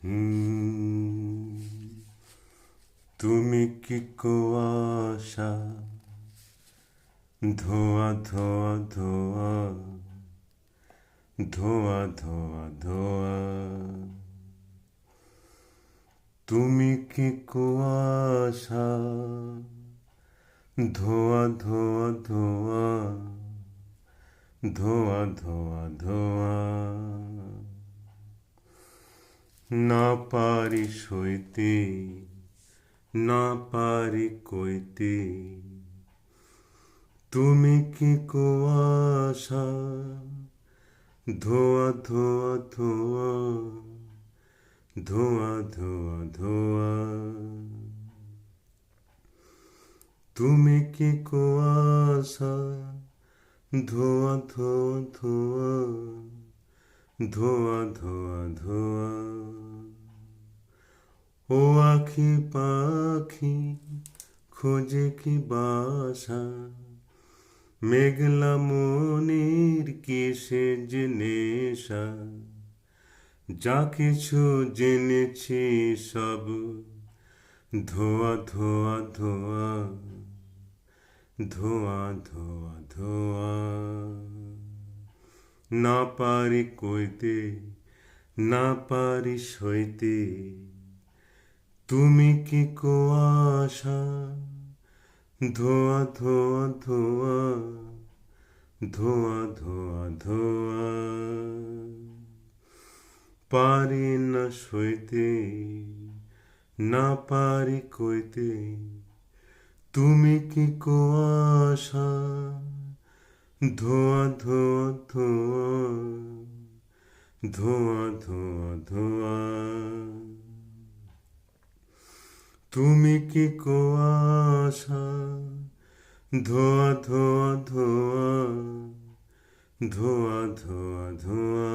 হুম, তুমি কি কুয়াশা, ধোয়া ধোয়া ধোয়া, ধোয়া ধোয়া ধোয়া। তুমি কি কুয়াশা, ধোয়া ধোয়া ধোয়া, ধোয়া ধোয়া ধোয়া। না পারি সইতে, না পারি কইতে, তুমি কি কুয়াশা, ধোয়া ধোয়া ধোয়া, ধোয়া ধোয়া ধোয়া। তুমি কি কুয়াশা, ধোয়া ধোয়া ধোয়া, ধোয়া ধোয়া ধোয়া। ও আখি পাখি খোঁজে কি বাসা, মেঘলা মনের কিসে যে নেশা। যা কিছু জেনেছি সব ধোয়া ধোয়া ধোয়া, ধোয়া ধোয়া ধোয়া। না পারি কইতে, না পারি সইতে, তুমি কি কুয়াশা, ধোয়া ধোয়া ধোয়া, ধোয়া ধোয়া ধোয়া। পারি না সইতে, না পারি কইতে, তুমি কি কুয়াশা, ধোয়া ধোয়া ধোয়া, ধোয়া ধোয়া ধোয়া। তুমি কি কুয়াশা, ধোয়া ধোয়া ধোয়া, ধোয়া ধোয়া ধোয়া।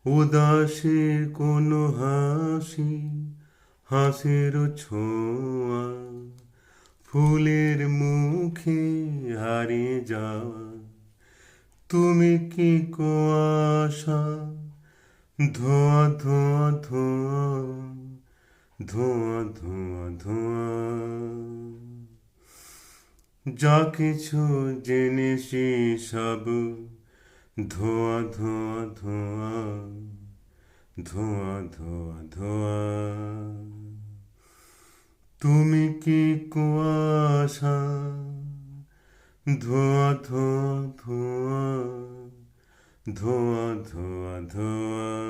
উদাসীর কোনো হাসি, হাসির ছোঁয়া, ফুলের মুখে হারিয়ে যাওয়া। তুমি কি কুয়াশা, ধোয়া ধোয়া ধোয়া, ধোয়া ধোয়া ধোয়া। যা কিছু জেনেছি সব ধোয়া ধোয়া ধোয়া, ধোয়া ধোয়া ধোয়া। তুমি কি কুয়াশা, ধোয়া ধোয়া ধোয়া, ধোয়া ধোয়া ধোয়া।